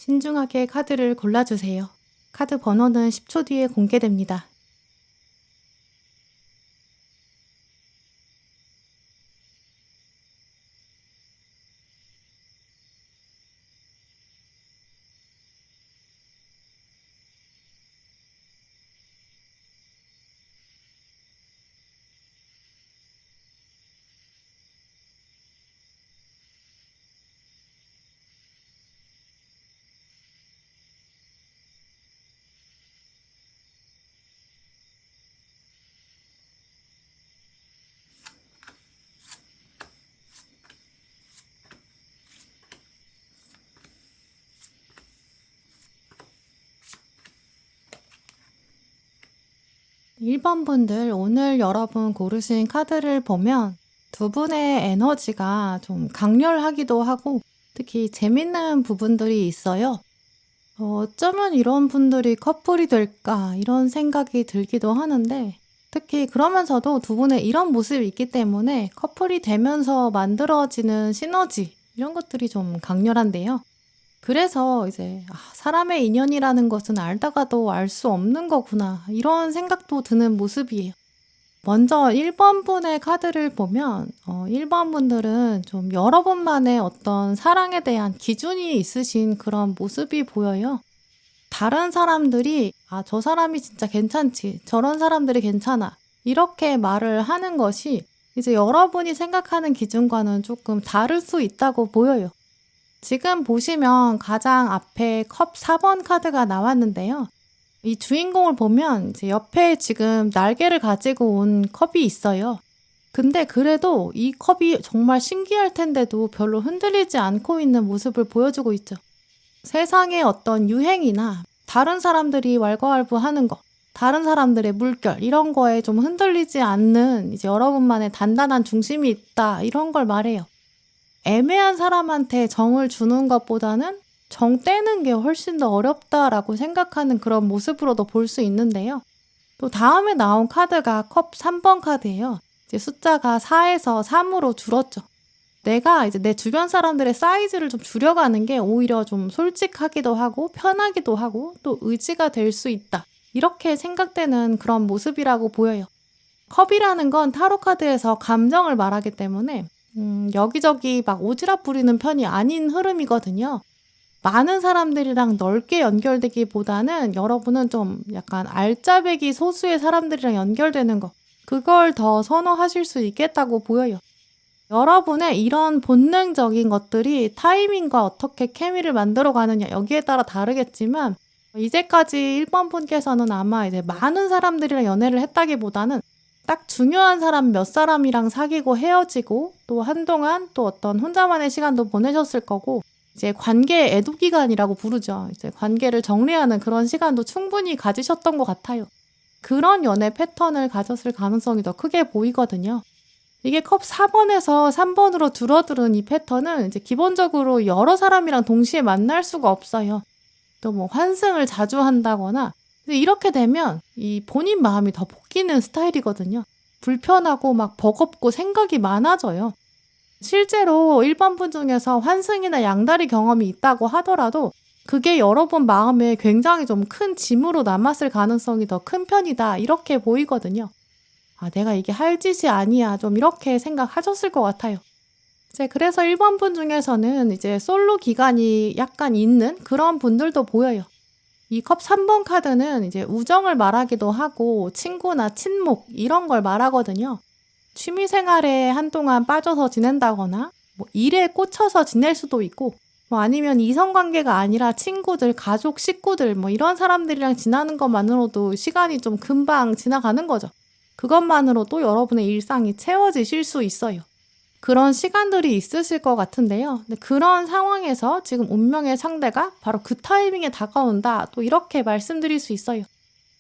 신중하게 카드를 골라주세요. 카드 번호는 10초 뒤에 공개됩니다. 일 번 분들, 오늘 여러분 고르신 카드를 보면 두 분의 에너지가 좀 강렬하기도 하고 특히 재밌는 부분들이 있어요. 어쩌면 이런 분들이 커플이 될까 이런 생각이 들기도 하는데, 특히 그러면서도 두 분의 이런 모습이 있기 때문에 커플이 되면서 만들어지는 시너지 이런 것들이 좀 강렬한데요. 그래서 이제 사람의 인연이라는 것은 알다가도 알 수 없는 거구나 이런 생각도 드는 모습이에요. 먼저 1번 분의 카드를 보면 1번 분들은 좀 여러분만의 어떤 사랑에 대한 기준이 있으신 그런 모습이 보여요. 다른 사람들이 저 사람이 진짜 괜찮지, 저런 사람들이 괜찮아 이렇게 말을 하는 것이 이제 여러분이 생각하는 기준과는 조금 다를 수 있다고 보여요. 지금 보시면 가장 앞에 컵 4번 카드가 나왔는데요. 이 주인공을 보면 이제 옆에 지금 날개를 가지고 온 컵이 있어요. 근데 그래도 이 컵이 정말 신기할 텐데도 별로 흔들리지 않고 있는 모습을 보여주고 있죠. 세상의 어떤 유행이나 다른 사람들이 왈가왈부하는 거, 다른 사람들의 물결 이런 거에 좀 흔들리지 않는 이제 여러분만의 단단한 중심이 있다 이런 걸 말해요. 애매한 사람한테 정을 주는 것보다는 정 떼는 게 훨씬 더 어렵다라고 생각하는 그런 모습으로도 볼 수 있는데요. 또 다음에 나온 카드가 컵 3번 카드예요. 이제 숫자가 4에서 3으로 줄었죠. 내가 이제 내 주변 사람들의 사이즈를 좀 줄여가는 게 오히려 좀 솔직하기도 하고 편하기도 하고 또 의지가 될 수 있다. 이렇게 생각되는 그런 모습이라고 보여요. 컵이라는 건 타로 카드에서 감정을 말하기 때문에 여기저기 막 오지랖 부리는 편이 아닌 흐름이거든요. 많은 사람들이랑 넓게 연결되기보다는 여러분은 좀 약간 알짜배기 소수의 사람들이랑 연결되는 거, 그걸 더 선호하실 수 있겠다고 보여요. 여러분의 이런 본능적인 것들이 타이밍과 어떻게 케미를 만들어 가느냐 여기에 따라 다르겠지만, 이제까지 1번 분께서는 아마 이제 많은 사람들이랑 연애를 했다기보다는 딱 중요한 사람 몇 사람이랑 사귀고 헤어지고 또 한동안 또 어떤 혼자만의 시간도 보내셨을 거고, 이제 관계 애도 기간이라고 부르죠. 이제 관계를 정리하는 그런 시간도 충분히 가지셨던 것 같아요. 그런 연애 패턴을 가졌을 가능성이 더 크게 보이거든요. 이게 컵 4번에서 3번으로 줄어드는 이 패턴은 이제 기본적으로 여러 사람이랑 동시에 만날 수가 없어요. 또 뭐 환승을 자주 한다거나, 근데 이렇게 되면 이 본인 마음이 더 볶이는 스타일이거든요. 불편하고 막 버겁고 생각이 많아져요. 실제로 1번 분 중에서 환승이나 양다리 경험이 있다고 하더라도 그게 여러분 마음에 굉장히 좀 큰 짐으로 남았을 가능성이 더 큰 편이다 이렇게 보이거든요. 내가 이게 할 짓이 아니야 좀 이렇게 생각하셨을 것 같아요. 이제 그래서 1번 분 중에서는 이제 솔로 기간이 약간 있는 그런 분들도 보여요. 이 컵 3번 카드는 이제 우정을 말하기도 하고 친구나 친목 이런 걸 말하거든요. 취미 생활에 한동안 빠져서 지낸다거나 뭐 일에 꽂혀서 지낼 수도 있고, 뭐 아니면 이성관계가 아니라 친구들, 가족, 식구들 뭐 이런 사람들이랑 지나는 것만으로도 시간이 좀 금방 지나가는 거죠. 그것만으로도 여러분의 일상이 채워지실 수 있어요. 그런 시간들이 있으실 것 같은데요. 근데 그런 상황에서 지금 운명의 상대가 바로 그 타이밍에 다가온다. 또 이렇게 말씀드릴 수 있어요.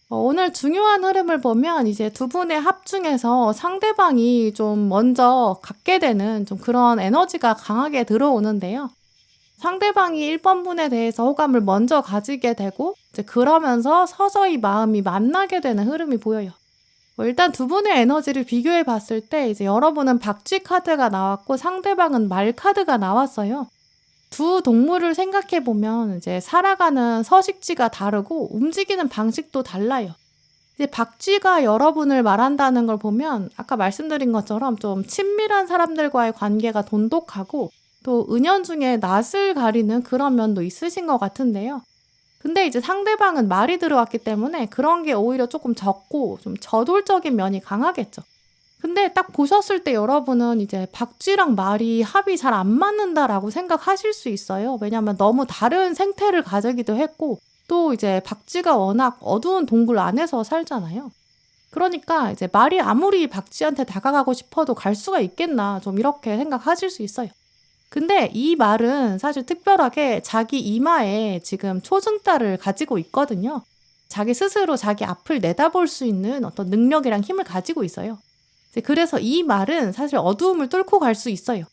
오늘 중요한 흐름을 보면 이제 두 분의 합 중에서 상대방이 좀 먼저 갖게 되는 좀 그런 에너지가 강하게 들어오는데요. 상대방이 1번 분에 대해서 호감을 먼저 가지게 되고 이제 그러면서 서서히 마음이 만나게 되는 흐름이 보여요. 일단 두 분의 에너지를 비교해 봤을 때 이제 여러분은 박쥐 카드가 나왔고 상대방은 말 카드가 나왔어요. 두 동물을 생각해 보면 이제 살아가는 서식지가 다르고 움직이는 방식도 달라요. 이제 박쥐가 여러분을 말한다는 걸 보면 아까 말씀드린 것처럼 좀 친밀한 사람들과의 관계가 돈독하고 또 은연중에 낯을 가리는 그런 면도 있으신 것 같은데요. 근데 이제 상대방은 말이 들어왔기 때문에 그런 게 오히려 조금 적고 좀 저돌적인 면이 강하겠죠. 근데 딱 보셨을 때 여러분은 이제 박쥐랑 말이 합이 잘 안 맞는다라고 생각하실 수 있어요. 왜냐면 너무 다른 생태를 가지기도 했고 또 이제 박쥐가 워낙 어두운 동굴 안에서 살잖아요. 그러니까 이제 말이 아무리 박쥐한테 다가가고 싶어도 갈 수가 있겠나 좀 이렇게 생각하실 수 있어요. 근데 이 말은 사실 특별하게 자기 이마에 지금 초승달을 가지고 있거든요. 자기 스스로 자기 앞을 내다볼 수 있는 어떤 능력이랑 힘을 가지고 있어요. 그래서 이 말은 사실 어두움을 뚫고 갈 수 있어요.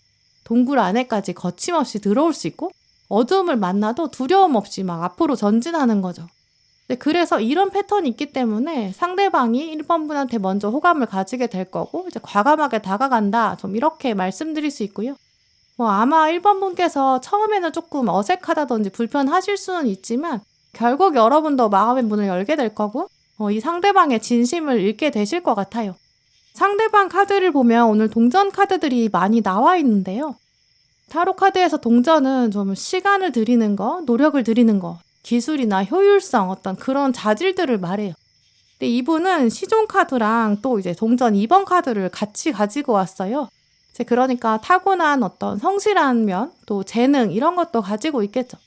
동굴 안에까지 거침없이 들어올 수 있고 어두움을 만나도 두려움 없이 막 앞으로 전진하는 거죠. 그래서 이런 패턴이 있기 때문에 상대방이 1번 분한테 먼저 호감을 가지게 될 거고 이제 과감하게 다가간다 좀 이렇게 말씀드릴 수 있고요. 아마 1번 분께서 처음에는 조금 어색하다든지 불편하실 수는 있지만 결국 여러분도 마음의 문을 열게 될 거고 이 상대방의 진심을 읽게 되실 것 같아요. 상대방 카드를 보면 오늘 동전 카드들이 많이 나와 있는데요. 타로 카드에서 동전은 좀 시간을 들이는 거, 노력을 들이는 거, 기술이나 효율성 어떤 그런 자질들을 말해요. 근데 이분은 시종 카드랑 또 이제 동전 2번 카드를 같이 가지고 왔어요. 그러니까 타고난 어떤 성실한 면, 또 재능 이런 것도 가지고 있겠죠.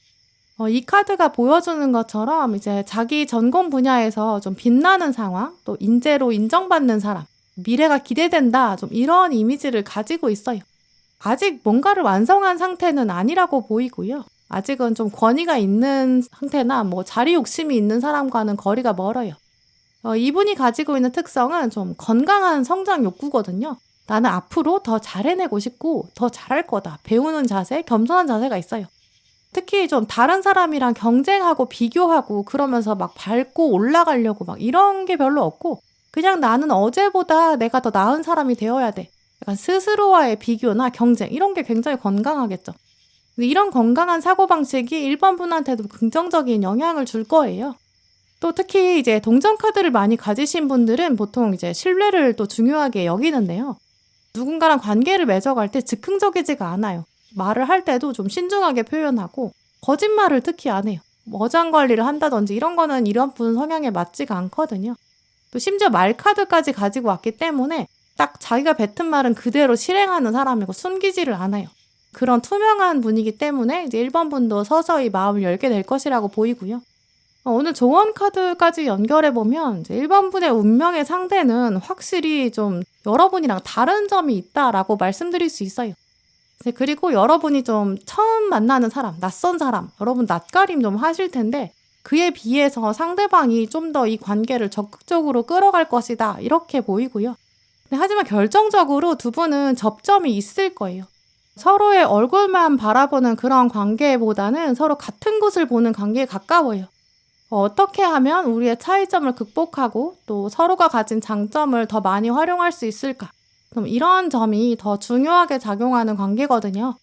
이 카드가 보여주는 것처럼 이제 자기 전공 분야에서 좀 빛나는 상황, 또 인재로 인정받는 사람, 미래가 기대된다 좀 이런 이미지를 가지고 있어요. 아직 뭔가를 완성한 상태는 아니라고 보이고요. 아직은 좀 권위가 있는 상태나 자리 욕심이 있는 사람과는 거리가 멀어요. 이분이 가지고 있는 특성은 좀 건강한 성장 욕구거든요. 나는 앞으로 더 잘해내고 싶고 더 잘할 거다. 배우는 자세, 겸손한 자세가 있어요. 특히 좀 다른 사람이랑 경쟁하고 비교하고 그러면서 막 밟고 올라가려고 막 이런 게 별로 없고 그냥 나는 어제보다 내가 더 나은 사람이 되어야 돼. 약간 스스로와의 비교나 경쟁 이런 게 굉장히 건강하겠죠. 이런 건강한 사고방식이 1번 분한테도 긍정적인 영향을 줄 거예요. 또 특히 이제 동전 카드를 많이 가지신 분들은 보통 이제 신뢰를 또 중요하게 여기는데요. 누군가랑 관계를 맺어갈 때 즉흥적이지가 않아요. 말을 할 때도 좀 신중하게 표현하고 거짓말을 특히 안 해요. 어장관리를 한다든지 이런 거는 이런 분 성향에 맞지가 않거든요. 또 심지어 말 카드까지 가지고 왔기 때문에 딱 자기가 뱉은 말은 그대로 실행하는 사람이고 숨기지를 않아요. 그런 투명한 분이기 때문에 이제 1번 분도 서서히 마음을 열게 될 것이라고 보이고요. 오늘 조언 카드까지 연결해보면 이제 1번 분의 운명의 상대는 확실히 좀 여러분이랑 다른 점이 있다라고 말씀드릴 수 있어요. 그리고 여러분이 좀 처음 만나는 사람, 낯선 사람, 여러분 낯가림 좀 하실 텐데 그에 비해서 상대방이 좀 더 이 관계를 적극적으로 끌어갈 것이다 이렇게 보이고요. 하지만 결정적으로 두 분은 접점이 있을 거예요. 서로의 얼굴만 바라보는 그런 관계보다는 서로 같은 곳을 보는 관계에 가까워요. 어떻게 하면 우리의 차이점을 극복하고 또 서로가 가진 장점을 더 많이 활용할 수 있을까? 그럼 이런 점이 더 중요하게 작용하는 관계거든요.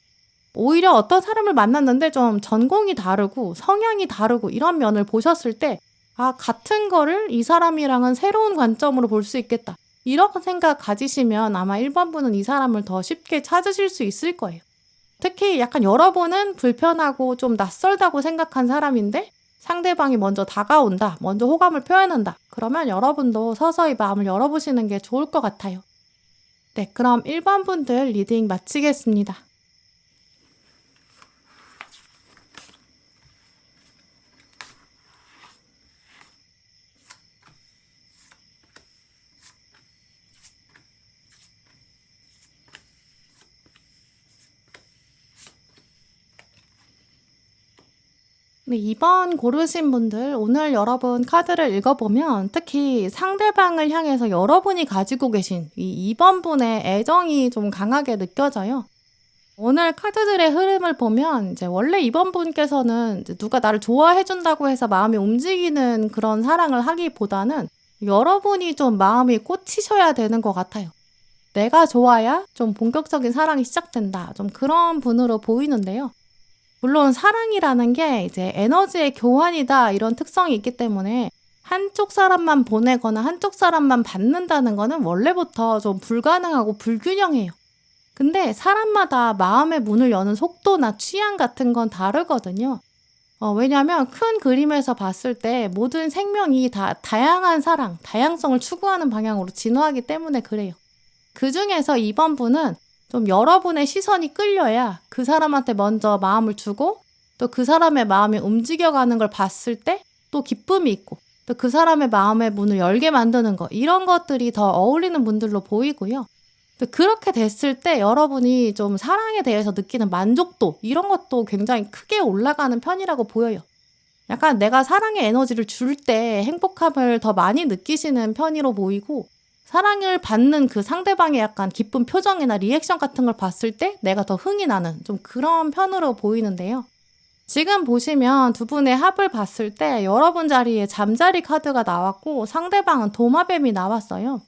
오히려 어떤 사람을 만났는데 좀 전공이 다르고 성향이 다르고 이런 면을 보셨을 때 같은 거를 이 사람이랑은 새로운 관점으로 볼 수 있겠다. 이런 생각 가지시면 아마 1번 분은 이 사람을 더 쉽게 찾으실 수 있을 거예요. 특히 약간 여러분은 불편하고 좀 낯설다고 생각한 사람인데 상대방이 먼저 다가온다, 먼저 호감을 표현한다. 그러면 여러분도 서서히 마음을 열어보시는 게 좋을 것 같아요. 네, 그럼 1번 분들 리딩 마치겠습니다. 네, 2번 고르신 분들 오늘 여러분 카드를 읽어보면 특히 상대방을 향해서 여러분이 가지고 계신 이 2번 분의 애정이 좀 강하게 느껴져요. 오늘 카드들의 흐름을 보면 이제 원래 2번 분께서는 이제 누가 나를 좋아해준다고 해서 마음이 움직이는 그런 사랑을 하기보다는 여러분이 좀 마음이 꽂히셔야 되는 것 같아요. 내가 좋아야 좀 본격적인 사랑이 시작된다. 좀 그런 분으로 보이는데요. 물론 사랑이라는 게 이제 에너지의 교환이다 이런 특성이 있기 때문에 한쪽 사람만 보내거나 한쪽 사람만 받는다는 거는 원래부터 좀 불가능하고 불균형해요. 근데 사람마다 마음의 문을 여는 속도나 취향 같은 건 다르거든요. 왜냐하면 큰 그림에서 봤을 때 모든 생명이 다 다양한 사랑, 다양성을 추구하는 방향으로 진화하기 때문에 그래요. 그중에서 이번 분은 좀 여러분의 시선이 끌려야 그 사람한테 먼저 마음을 주고 또 그 사람의 마음이 움직여가는 걸 봤을 때 또 기쁨이 있고 또 그 사람의 마음의 문을 열게 만드는 거 이런 것들이 더 어울리는 분들로 보이고요. 또 그렇게 됐을 때 여러분이 좀 사랑에 대해서 느끼는 만족도 이런 것도 굉장히 크게 올라가는 편이라고 보여요. 약간 내가 사랑의 에너지를 줄 때 행복함을 더 많이 느끼시는 편으로 보이고 사랑을 받는 그 상대방의 약간 기쁜 표정이나 리액션 같은 걸 봤을 때 내가 더 흥이 나는 좀 그런 편으로 보이는데요. 지금 보시면 두 분의 합을 봤을 때 여러분 자리에 잠자리 카드가 나왔고 상대방은 도마뱀이 나왔어요.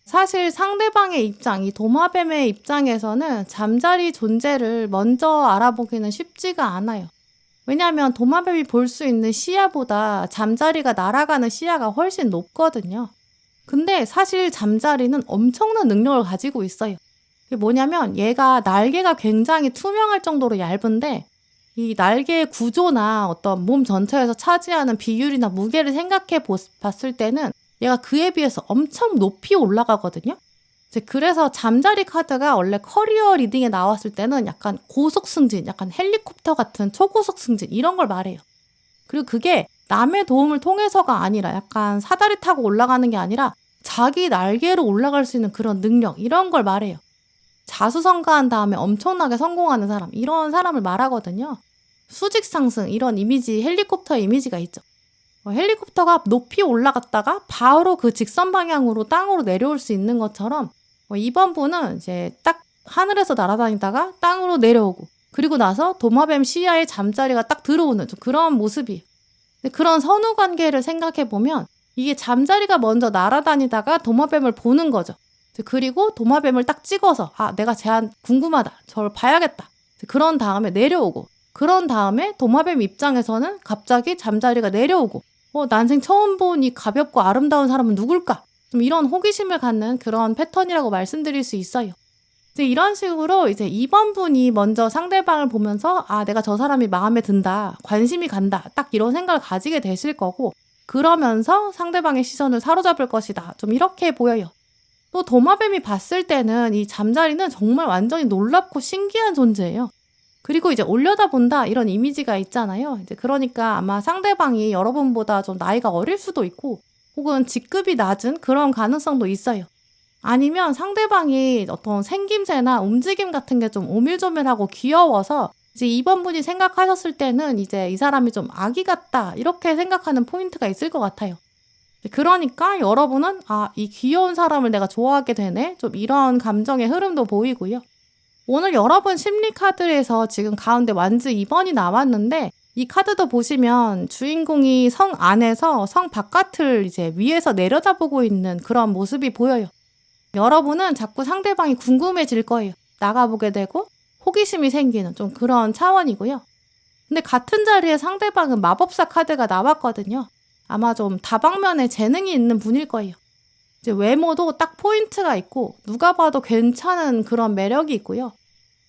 사실 상대방의 입장, 이 도마뱀의 입장에서는 잠자리 존재를 먼저 알아보기는 쉽지가 않아요. 왜냐하면 도마뱀이 볼 수 있는 시야보다 잠자리가 날아가는 시야가 훨씬 높거든요. 근데 사실 잠자리는 엄청난 능력을 가지고 있어요. 그게 뭐냐면 얘가 날개가 굉장히 투명할 정도로 얇은데 이 날개의 구조나 어떤 몸 전체에서 차지하는 비율이나 무게를 생각해 봤을 때는 얘가 그에 비해서 엄청 높이 올라가거든요. 이제 그래서 잠자리 카드가 원래 커리어 리딩에 나왔을 때는 약간 고속 승진, 약간 헬리콥터 같은 초고속 승진 이런 걸 말해요. 그리고 그게 남의 도움을 통해서가 아니라 약간 사다리 타고 올라가는 게 아니라 자기 날개로 올라갈 수 있는 그런 능력 이런 걸 말해요. 자수성가한 다음에 엄청나게 성공하는 사람 이런 사람을 말하거든요. 수직 상승 이런 이미지 헬리콥터 이미지가 있죠. 헬리콥터가 높이 올라갔다가 바로 그 직선 방향으로 땅으로 내려올 수 있는 것처럼 이번 분은 이제 딱 하늘에서 날아다니다가 땅으로 내려오고 그리고 나서 도마뱀 시야에 잠자리가 딱 들어오는 좀 그런 모습이에요. 근데 그런 선후 관계를 생각해 보면 이게 잠자리가 먼저 날아다니다가 도마뱀을 보는 거죠. 그리고 도마뱀을 딱 찍어서 내가 쟤한 궁금하다. 저를 봐야겠다. 그런 다음에 내려오고 그런 다음에 도마뱀 입장에서는 갑자기 잠자리가 내려오고 난생 처음 본 이 가볍고 아름다운 사람은 누굴까? 좀 이런 호기심을 갖는 그런 패턴이라고 말씀드릴 수 있어요. 이제 이런 식으로 이제 2번 분이 먼저 상대방을 보면서 내가 저 사람이 마음에 든다, 관심이 간다, 딱 이런 생각을 가지게 되실 거고 그러면서 상대방의 시선을 사로잡을 것이다. 좀 이렇게 보여요. 또 도마뱀이 봤을 때는 이 잠자리는 정말 완전히 놀랍고 신기한 존재예요. 그리고 이제 올려다본다 이런 이미지가 있잖아요. 이제 그러니까 아마 상대방이 여러분보다 좀 나이가 어릴 수도 있고 혹은 직급이 낮은 그런 가능성도 있어요. 아니면 상대방이 어떤 생김새나 움직임 같은 게 좀 오밀조밀하고 귀여워서 이제 2번 분이 생각하셨을 때는 이제 이 사람이 좀 아기 같다 이렇게 생각하는 포인트가 있을 것 같아요. 그러니까 여러분은 이 귀여운 사람을 내가 좋아하게 되네 좀 이런 감정의 흐름도 보이고요. 오늘 여러분 심리 카드에서 지금 가운데 완즈 2번이 나왔는데 이 카드도 보시면 주인공이 성 안에서 성 바깥을 이제 위에서 내려다보고 있는 그런 모습이 보여요. 여러분은 자꾸 상대방이 궁금해질 거예요. 나가보게 되고 호기심이 생기는 좀 그런 차원이고요. 근데 같은 자리에 상대방은 마법사 카드가 나왔거든요. 아마 좀 다방면에 재능이 있는 분일 거예요. 이제 외모도 딱 포인트가 있고 누가 봐도 괜찮은 그런 매력이 있고요.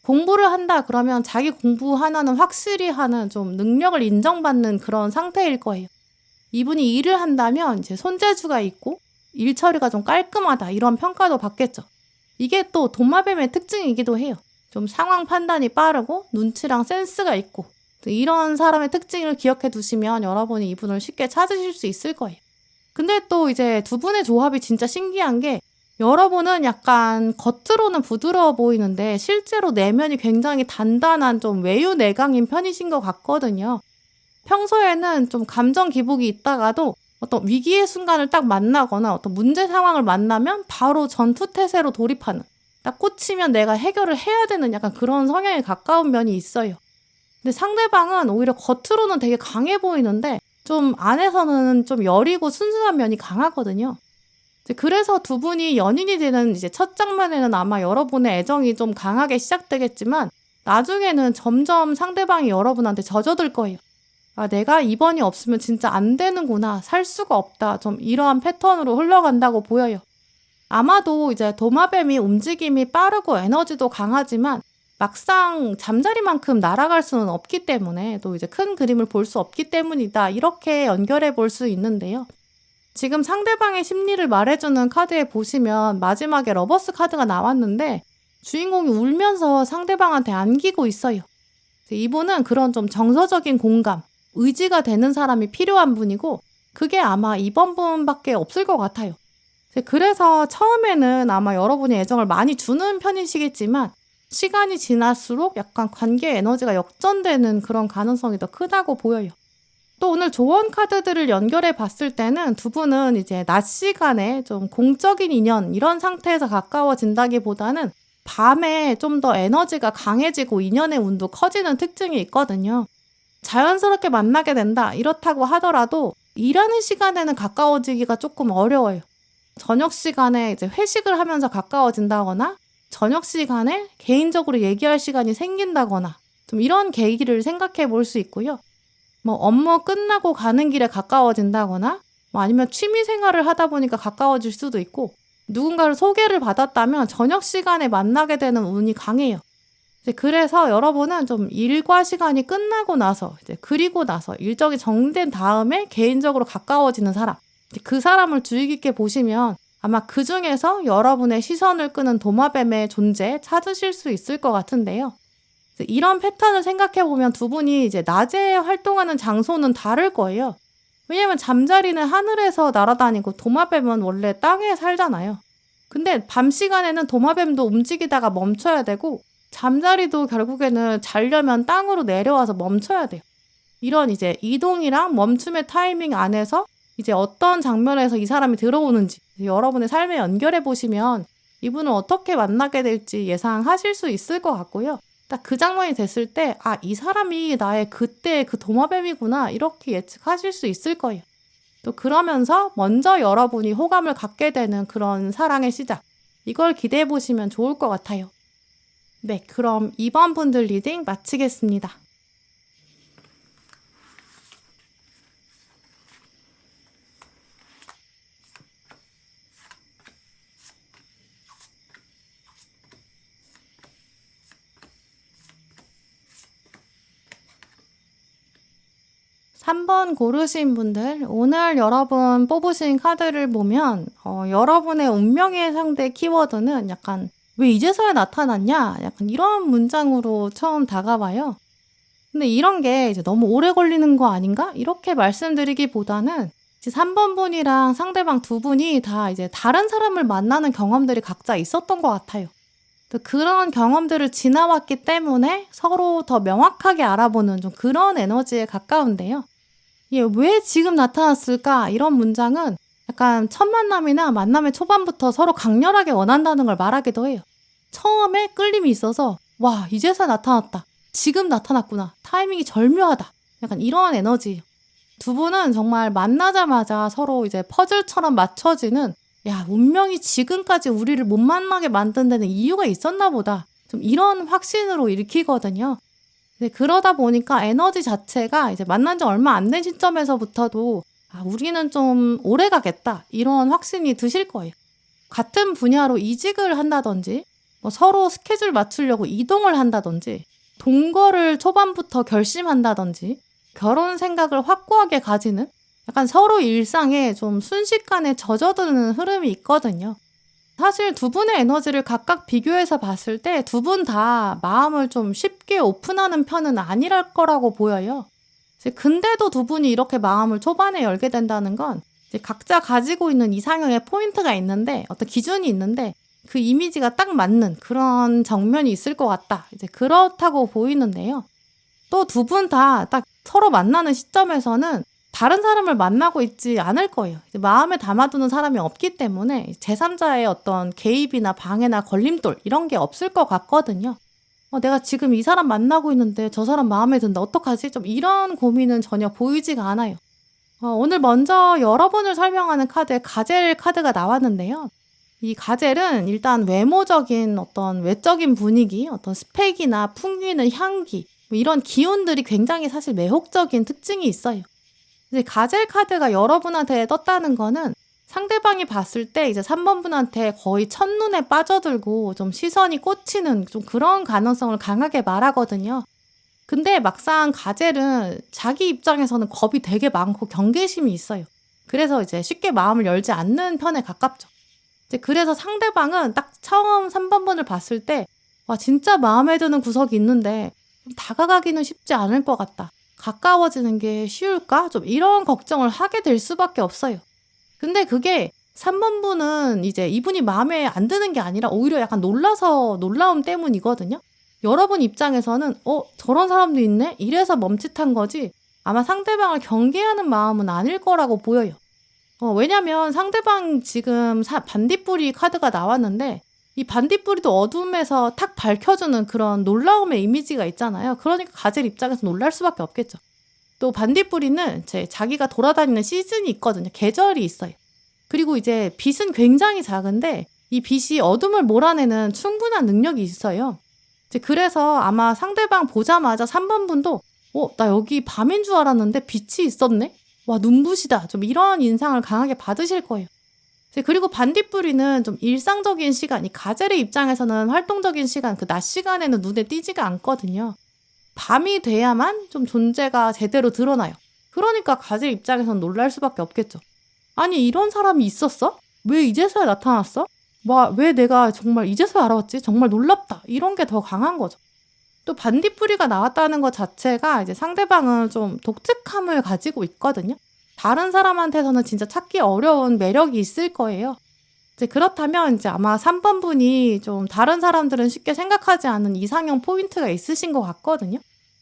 공부를 한다 그러면 자기 공부 하나는 확실히 하는 좀 능력을 인정받는 그런 상태일 거예요. 이분이 일을 한다면 이제 손재주가 있고 일 처리가 좀 깔끔하다 이런 평가도 받겠죠. 이게 또 도마뱀의 특징이기도 해요. 좀 상황 판단이 빠르고 눈치랑 센스가 있고 이런 사람의 특징을 기억해 두시면 여러분이 이분을 쉽게 찾으실 수 있을 거예요. 근데 또 이제 두 분의 조합이 진짜 신기한 게 여러분은 약간 겉으로는 부드러워 보이는데 실제로 내면이 굉장히 단단한 좀 외유내강인 편이신 것 같거든요. 평소에는 좀 감정 기복이 있다가도 어떤 위기의 순간을 딱 만나거나 어떤 문제 상황을 만나면 바로 전투태세로 돌입하는 딱 꽂히면 내가 해결을 해야 되는 약간 그런 성향에 가까운 면이 있어요. 근데 상대방은 오히려 겉으로는 되게 강해 보이는데 좀 안에서는 좀 여리고 순수한 면이 강하거든요. 그래서 두 분이 연인이 되는 이제 첫 장면에는 아마 여러분의 애정이 좀 강하게 시작되겠지만 나중에는 점점 상대방이 여러분한테 젖어들 거예요. '아 내가 이번이 없으면 진짜 안 되는구나. 살 수가 없다.' 좀 이러한 패턴으로 흘러간다고 보여요. 아마도 이제 도마뱀이 움직임이 빠르고 에너지도 강하지만 막상 잠자리만큼 날아갈 수는 없기 때문에 또 이제 '큰 그림을 볼 수 없기 때문이다.' 이렇게 연결해 볼 수 있는데요. 지금 상대방의 심리를 말해주는 카드에 보시면 마지막에 러버스 카드가 나왔는데 주인공이 울면서 상대방한테 안기고 있어요. 이분은 그런 좀 정서적인 공감, 의지가 되는 사람이 필요한 분이고 그게 아마 이번 분밖에 없을 것 같아요. 그래서 처음에는 아마 여러분이 애정을 많이 주는 편이시겠지만 시간이 지날수록 약간 관계 에너지가 역전되는 그런 가능성이 더 크다고 보여요. 또 오늘 조언 카드들을 연결해 봤을 때는 두 분은 이제 낮 시간에 좀 공적인 인연 이런 상태에서 가까워진다기보다는 밤에 좀 더 에너지가 강해지고 인연의 운도 커지는 특징이 있거든요. 자연스럽게 만나게 된다 이렇다고 하더라도 일하는 시간에는 가까워지기가 조금 어려워요. 저녁 시간에 이제 회식을 하면서 가까워진다거나 저녁 시간에 개인적으로 얘기할 시간이 생긴다거나 좀 이런 계기를 생각해 볼 수 있고요. 뭐 업무 끝나고 가는 길에 가까워진다거나 뭐 아니면 취미 생활을 하다 보니까 가까워질 수도 있고 누군가를 소개를 받았다면 저녁 시간에 만나게 되는 운이 강해요. 그래서 여러분은 좀 일과 시간이 끝나고 나서 그리고 나서 일정이 정된 다음에 개인적으로 가까워지는 사람, 그 사람을 주의 깊게 보시면 아마 그 중에서 여러분의 시선을 끄는 도마뱀의 존재 찾으실 수 있을 것 같은데요. 이런 패턴을 생각해 보면 두 분이 이제 낮에 활동하는 장소는 다를 거예요. 왜냐면 잠자리는 하늘에서 날아다니고 도마뱀은 원래 땅에 살잖아요. 근데 밤 시간에는 도마뱀도 움직이다가 멈춰야 되고 잠자리도 결국에는 자려면 땅으로 내려와서 멈춰야 돼요. 이런 이제 이동이랑 멈춤의 타이밍 안에서 이제 어떤 장면에서 이 사람이 들어오는지 여러분의 삶에 연결해 보시면 이분을 어떻게 만나게 될지 예상하실 수 있을 것 같고요. 딱 그 장면이 됐을 때 아, 이 사람이 나의 그때 그 도마뱀이구나 이렇게 예측하실 수 있을 거예요. 또 그러면서 먼저 여러분이 호감을 갖게 되는 그런 사랑의 시작, 이걸 기대해 보시면 좋을 것 같아요. 네, 그럼 2번 분들 리딩 마치겠습니다. 삼 번 고르신 분들, 오늘 여러분 뽑으신 카드를 보면 여러분의 운명의 상대 키워드는 약간 왜 이제서야 나타났냐? 약간 이런 문장으로 처음 다가와요. 근데 이런 게 이제 너무 오래 걸리는 거 아닌가? 이렇게 말씀드리기보다는 이제 3번 분이랑 상대방 두 분이 다 이제 다른 사람을 만나는 경험들이 각자 있었던 것 같아요. 또 그런 경험들을 지나왔기 때문에 서로 더 명확하게 알아보는 좀 그런 에너지에 가까운데요. 이게 왜 지금 나타났을까? 이런 문장은 약간 첫 만남이나 만남의 초반부터 서로 강렬하게 원한다는 걸 말하기도 해요. 처음에 끌림이 있어서 와, 이제서 나타났다. 지금 나타났구나. 타이밍이 절묘하다. 약간 이런 에너지. 두 분은 정말 만나자마자 서로 이제 퍼즐처럼 맞춰지는 야, 운명이 지금까지 우리를 못 만나게 만든 데는 이유가 있었나 보다. 좀 이런 확신으로 읽히거든요. 그러다 보니까 에너지 자체가 이제 만난 지 얼마 안 된 시점에서부터도 아, 우리는 좀 오래 가겠다. 이런 확신이 드실 거예요. 같은 분야로 이직을 한다든지 뭐 서로 스케줄 맞추려고 이동을 한다든지 동거를 초반부터 결심한다든지 결혼 생각을 확고하게 가지는 약간 서로 일상에 좀 순식간에 젖어드는 흐름이 있거든요. 사실 두 분의 에너지를 각각 비교해서 봤을 때 두 분 다 마음을 좀 쉽게 오픈하는 편은 아니랄 거라고 보여요. 근데도 두 분이 이렇게 마음을 초반에 열게 된다는 건 이제 각자 가지고 있는 이상형의 포인트가 있는데 어떤 기준이 있는데 그 이미지가 딱 맞는 그런 정면이 있을 것 같다. 이제 그렇다고 보이는데요. 또 두 분 다 딱 서로 만나는 시점에서는 다른 사람을 만나고 있지 않을 거예요. 이제 마음에 담아두는 사람이 없기 때문에 제3자의 어떤 개입이나 방해나 걸림돌 이런 게 없을 것 같거든요. 내가 지금 이 사람 만나고 있는데 저 사람 마음에 든다. 어떡하지? 좀 이런 고민은 전혀 보이지가 않아요. 오늘 먼저 여러분을 설명하는 카드에 가젤 카드가 나왔는데요. 이 가젤은 일단 외모적인 어떤 외적인 분위기, 어떤 스펙이나 풍기는 향기, 뭐 이런 기운들이 굉장히 사실 매혹적인 특징이 있어요. 이제 가젤 카드가 여러분한테 떴다는 거는 상대방이 봤을 때 이제 3번 분한테 거의 첫눈에 빠져들고 좀 시선이 꽂히는 좀 그런 가능성을 강하게 말하거든요. 근데 막상 가젤은 자기 입장에서는 겁이 되게 많고 경계심이 있어요. 그래서 이제 쉽게 마음을 열지 않는 편에 가깝죠. 이제 그래서 상대방은 딱 처음 3번 분을 봤을 때, 와, 진짜 마음에 드는 구석이 있는데 좀 다가가기는 쉽지 않을 것 같다. 가까워지는 게 쉬울까? 좀 이런 걱정을 하게 될 수밖에 없어요. 근데 그게 3번 분은 이제 이분이 마음에 안 드는 게 아니라 오히려 약간 놀라서 놀라움 때문이거든요. 여러분 입장에서는 저런 사람도 있네? 이래서 멈칫한 거지 아마 상대방을 경계하는 마음은 아닐 거라고 보여요. 왜냐면 상대방 지금 반딧불이 카드가 나왔는데 이 반딧불이도 어둠에서 탁 밝혀주는 그런 놀라움의 이미지가 있잖아요. 그러니까 가젤 입장에서 놀랄 수밖에 없겠죠. 또 반딧불이는 자기가 돌아다니는 시즌이 있거든요. 계절이 있어요. 그리고 이제 빛은 굉장히 작은데 이 빛이 어둠을 몰아내는 충분한 능력이 있어요. 이제 그래서 아마 상대방 보자마자 3번 분도 나 여기 밤인 줄 알았는데 빛이 있었네? 와, 눈부시다. 좀 이런 인상을 강하게 받으실 거예요. 그리고 반딧불이는 좀 일상적인 시간, 이 가젤의 입장에서는 활동적인 시간, 그 낮 시간에는 눈에 띄지가 않거든요. 밤이 돼야만 좀 존재가 제대로 드러나요. 그러니까 가젤 입장에서는 놀랄 수밖에 없겠죠. 아니, 이런 사람이 있었어? 왜 이제서야 나타났어? 왜 내가 정말 이제서야 알아봤지? 정말 놀랍다. 이런 게 더 강한 거죠. 또 반딧불이가 나왔다는 것 자체가 이제 상대방은 좀 독특함을 가지고 있거든요. 다른 사람한테서는 진짜 찾기 어려운 매력이 있을 거예요. 이제 그렇다면 이제 아마 3번 분이 좀 다른 사람들은 쉽게 생각하지 않는 이상형 포인트가 있으신 것 같거든요.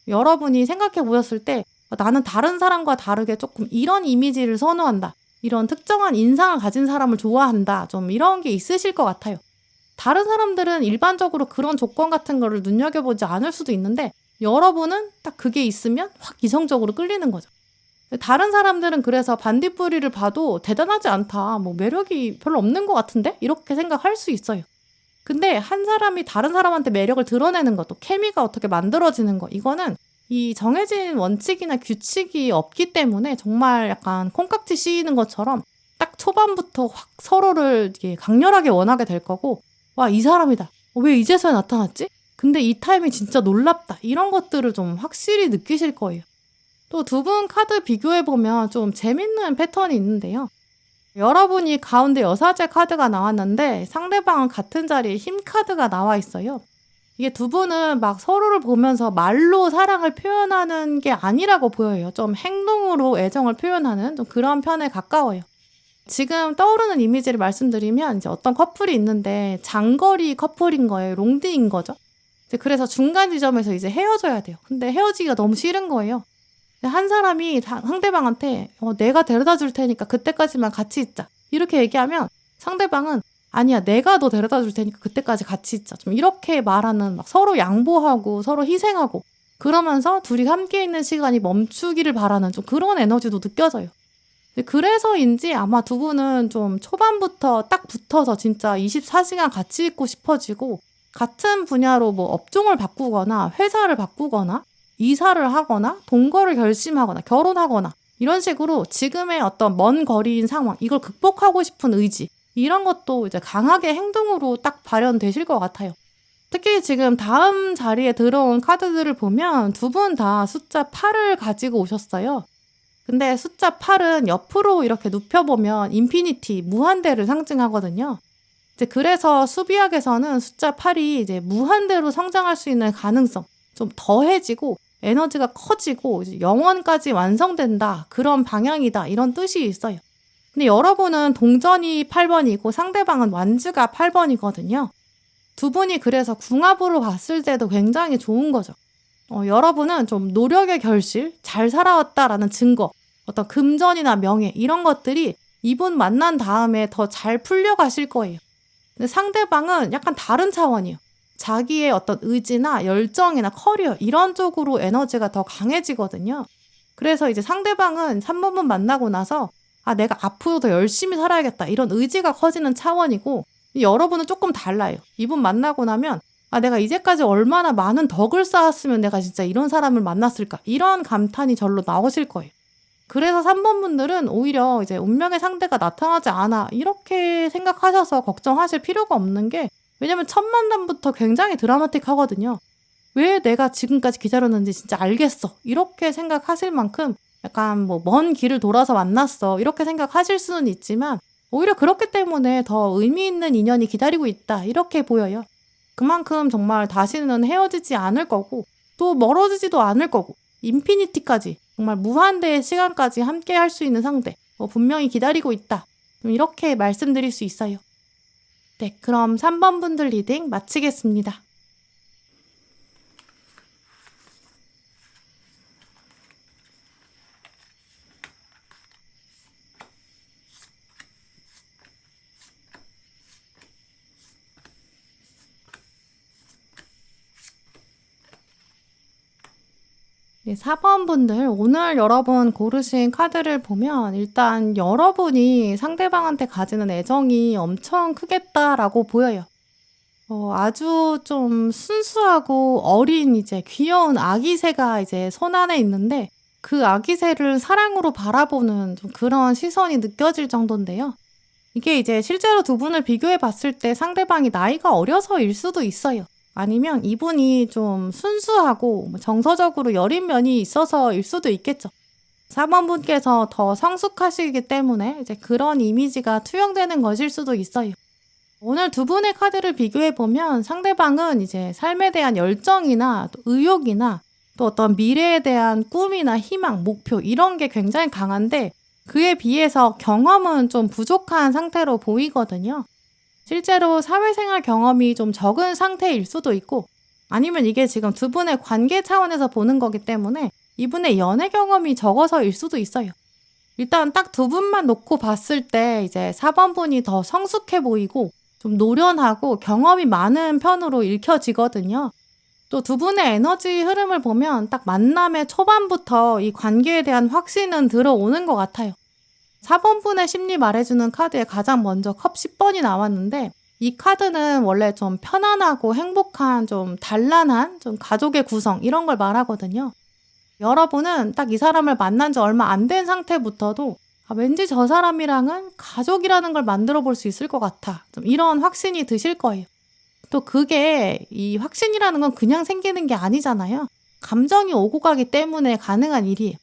여러분이 생각해 보셨을 때 나는 다른 사람과 다르게 조금 이런 이미지를 선호한다. 이런 특정한 인상을 가진 사람을 좋아한다. 좀 이런 게 있으실 것 같아요. 다른 사람들은 일반적으로 그런 조건 같은 거를 눈여겨보지 않을 수도 있는데 여러분은 딱 그게 있으면 확 이성적으로 끌리는 거죠. 다른 사람들은 그래서 반딧불이를 봐도 대단하지 않다. 뭐 매력이 별로 없는 것 같은데? 이렇게 생각할 수 있어요. 근데 한 사람이 다른 사람한테 매력을 드러내는 것도 케미가 어떻게 만들어지는 거 이거는 이 정해진 원칙이나 규칙이 없기 때문에 정말 약간 콩깍지 씌이는 것처럼 딱 초반부터 확 서로를 이게 강렬하게 원하게 될 거고 와, 이 사람이다. 왜 이제서야 나타났지? 근데 이 타이밍 진짜 놀랍다. 이런 것들을 좀 확실히 느끼실 거예요. 또 두 분 카드 비교해보면 좀 재밌는 패턴이 있는데요. 여러분이 가운데 여사제 카드가 나왔는데 상대방은 같은 자리에 힘 카드가 나와 있어요. 이게 두 분은 막 서로를 보면서 말로 사랑을 표현하는 게 아니라고 보여요. 좀 행동으로 애정을 표현하는 좀 그런 편에 가까워요. 지금 떠오르는 이미지를 말씀드리면 이제 어떤 커플이 있는데 장거리 커플인 거예요. 롱디인 거죠. 그래서 중간 지점에서 이제 헤어져야 돼요. 근데 헤어지기가 너무 싫은 거예요. 한 사람이 상대방한테 내가 데려다 줄 테니까 그때까지만 같이 있자. 이렇게 얘기하면 상대방은 아니야, 내가 너 데려다 줄 테니까 그때까지 같이 있자. 좀 이렇게 말하는 막 서로 양보하고 서로 희생하고 그러면서 둘이 함께 있는 시간이 멈추기를 바라는 좀 그런 에너지도 느껴져요. 그래서인지 아마 두 분은 좀 초반부터 딱 붙어서 진짜 24시간 같이 있고 싶어지고 같은 분야로 뭐 업종을 바꾸거나 회사를 바꾸거나 이사를 하거나 동거를 결심하거나 결혼하거나 이런 식으로 지금의 어떤 먼 거리인 상황 이걸 극복하고 싶은 의지 이런 것도 이제 강하게 행동으로 딱 발현되실 것 같아요. 특히 지금 다음 자리에 들어온 카드들을 보면 두 분 다 숫자 8을 가지고 오셨어요. 근데 숫자 8은 옆으로 이렇게 눕혀보면 인피니티, 무한대를 상징하거든요. 이제 그래서 수비학에서는 숫자 8이 이제 무한대로 성장할 수 있는 가능성, 좀 더해지고 에너지가 커지고 이제 영원까지 완성된다. 그런 방향이다. 이런 뜻이 있어요. 근데 여러분은 동전이 8번이고 상대방은 완주가 8번이거든요. 두 분이 그래서 궁합으로 봤을 때도 굉장히 좋은 거죠. 여러분은 좀 노력의 결실, 잘 살아왔다라는 증거, 어떤 금전이나 명예 이런 것들이 이분 만난 다음에 더 잘 풀려가실 거예요. 근데 상대방은 약간 다른 차원이에요. 자기의 어떤 의지나 열정이나 커리어 이런 쪽으로 에너지가 더 강해지거든요. 그래서 이제 상대방은 3번분 만나고 나서 내가 앞으로 더 열심히 살아야겠다 이런 의지가 커지는 차원이고 여러분은 조금 달라요. 이분 만나고 나면 '아 내가 이제까지 얼마나 많은 덕을 쌓았으면 내가 진짜 이런 사람을 만났을까.' 이런 감탄이 절로 나오실 거예요. 그래서 3번 분들은 오히려 이제 '운명의 상대가 나타나지 않아.' 이렇게 생각하셔서 걱정하실 필요가 없는 게, 왜냐면 첫 만남부터 굉장히 드라마틱하거든요. '왜 내가 지금까지 기다렸는지 진짜 알겠어.' 이렇게 생각하실 만큼 약간 뭐 '먼 길을 돌아서 만났어.' 이렇게 생각하실 수는 있지만, 오히려 그렇기 때문에 더 '의미 있는 인연이 기다리고 있다.' 이렇게 보여요. 그만큼 정말 다시는 헤어지지 않을 거고 또 멀어지지도 않을 거고 인피니티까지, 정말 무한대의 시간까지 함께 할 수 있는 상대 분명히 기다리고 있다. 좀 이렇게 말씀드릴 수 있어요. 네, 그럼 3번 분들 리딩 마치겠습니다. 네, 4번 분들, 오늘 여러분 고르신 카드를 보면 일단 여러분이 상대방한테 가지는 애정이 엄청 크겠다라고 보여요. 아주 좀 순수하고 어린 이제 귀여운 아기새가 이제 손 안에 있는데, 그 아기새를 사랑으로 바라보는 좀 그런 시선이 느껴질 정도인데요. 이게 이제 실제로 두 분을 비교해 봤을 때 상대방이 나이가 어려서일 수도 있어요. 아니면 이분이 좀 순수하고 정서적으로 여린 면이 있어서일 수도 있겠죠. 4번 분께서 더 성숙하시기 때문에 이제 그런 이미지가 투영되는 것일 수도 있어요. 오늘 두 분의 카드를 비교해 보면 상대방은 이제 삶에 대한 열정이나 또 의욕이나 또 어떤 미래에 대한 꿈이나 희망, 목표 이런 게 굉장히 강한데, 그에 비해서 경험은 좀 부족한 상태로 보이거든요. 실제로 사회생활 경험이 좀 적은 상태일 수도 있고, 아니면 이게 지금 두 분의 관계 차원에서 보는 거기 때문에 이분의 연애 경험이 적어서일 수도 있어요. 일단 딱 두 분만 놓고 봤을 때 이제 4번 분이 더 성숙해 보이고 좀 노련하고 경험이 많은 편으로 읽혀지거든요. 또 두 분의 에너지 흐름을 보면 딱 만남의 초반부터 이 관계에 대한 확신은 들어오는 것 같아요. 4번 분의 심리 말해주는 카드에 가장 먼저 컵 10번이 나왔는데, 이 카드는 원래 좀 편안하고 행복한, 좀 단란한, 좀 가족의 구성 이런 걸 말하거든요. 여러분은 딱 이 사람을 만난 지 얼마 안 된 상태부터도 왠지 저 사람이랑은 가족이라는 걸 만들어 볼 수 있을 것 같아. 좀 이런 확신이 드실 거예요. 또 그게, 이 확신이라는 건 그냥 생기는 게 아니잖아요. 감정이 오고 가기 때문에 가능한 일이에요.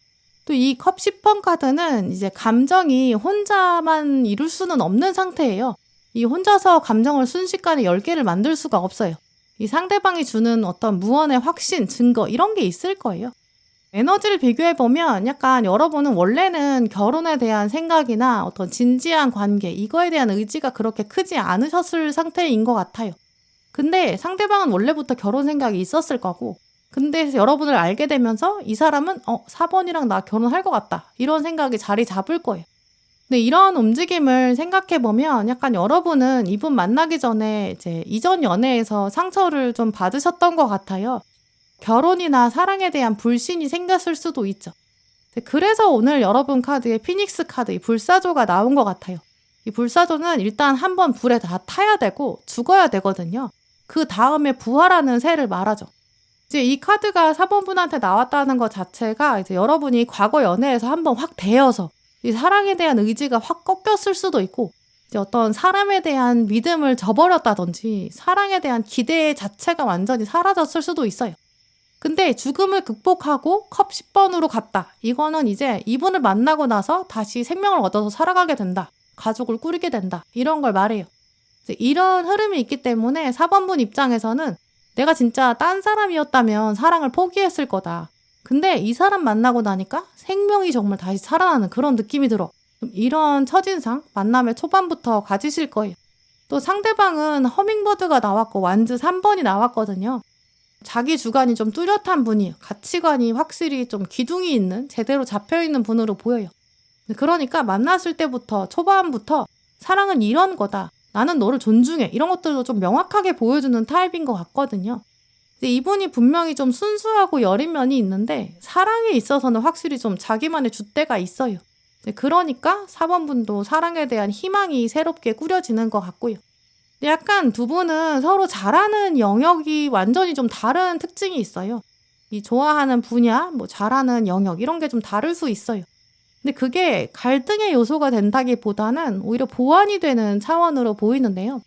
또 이 컵 10번 카드는 이제 감정이 혼자만 이룰 수는 없는 상태예요. 이 혼자서 감정을 순식간에 10개를 만들 수가 없어요. 이 상대방이 주는 어떤 무언의 확신, 증거 이런 게 있을 거예요. 에너지를 비교해 보면 약간 여러분은 원래는 결혼에 대한 생각이나 어떤 진지한 관계 이거에 대한 의지가 그렇게 크지 않으셨을 상태인 것 같아요. 근데 상대방은 원래부터 결혼 생각이 있었을 거고, 근데 여러분을 알게 되면서 이 사람은 4번이랑 나 결혼할 것 같다 이런 생각이 자리 잡을 거예요. 근데 이런 움직임을 생각해 보면 약간 여러분은 이분 만나기 전에 이제 이전 연애에서 상처를 좀 받으셨던 것 같아요. 결혼이나 사랑에 대한 불신이 생겼을 수도 있죠. 그래서 오늘 여러분 카드에 피닉스 카드, 이 불사조가 나온 것 같아요. 이 불사조는 일단 한번 불에 다 타야 되고 죽어야 되거든요. 그 다음에 부활하는 새를 말하죠. 이제 이 카드가 4번 분한테 나왔다는 것 자체가 이제 여러분이 과거 연애에서 한번 확 데여서 이 사랑에 대한 의지가 확 꺾였을 수도 있고, 이제 어떤 사람에 대한 믿음을 저버렸다든지 사랑에 대한 기대 자체가 완전히 사라졌을 수도 있어요. 근데 죽음을 극복하고 컵 10번으로 갔다. 이거는 이제 이분을 만나고 나서 다시 생명을 얻어서 살아가게 된다. 가족을 꾸리게 된다. 이런 걸 말해요. 이제 이런 흐름이 있기 때문에 4번 분 입장에서는 내가 진짜 딴 사람이었다면 사랑을 포기했을 거다. 근데 이 사람 만나고 나니까 생명이 정말 다시 살아나는 그런 느낌이 들어. 이런 첫인상 만남의 초반부터 가지실 거예요. 또 상대방은 허밍버드가 나왔고 완즈 3번이 나왔거든요. 자기 주관이 좀 뚜렷한 분이에요. 가치관이 확실히 좀 기둥이 있는, 제대로 잡혀있는 분으로 보여요. 그러니까 만났을 때부터, 초반부터 사랑은 이런 거다. 나는 너를 존중해. 이런 것들도 좀 명확하게 보여주는 타입인 것 같거든요. 근데 이분이 분명히 좀 순수하고 여린 면이 있는데 사랑에 있어서는 확실히 좀 자기만의 줏대가 있어요. 그러니까 4번 분도 사랑에 대한 희망이 새롭게 꾸려지는 것 같고요. 근데 약간 두 분은 서로 잘하는 영역이 완전히 좀 다른 특징이 있어요. 이 좋아하는 분야, 뭐 잘하는 영역 이런 게 좀 다를 수 있어요. 근데 그게 갈등의 요소가 된다기보다는 오히려 보완이 되는 차원으로 보이는데요.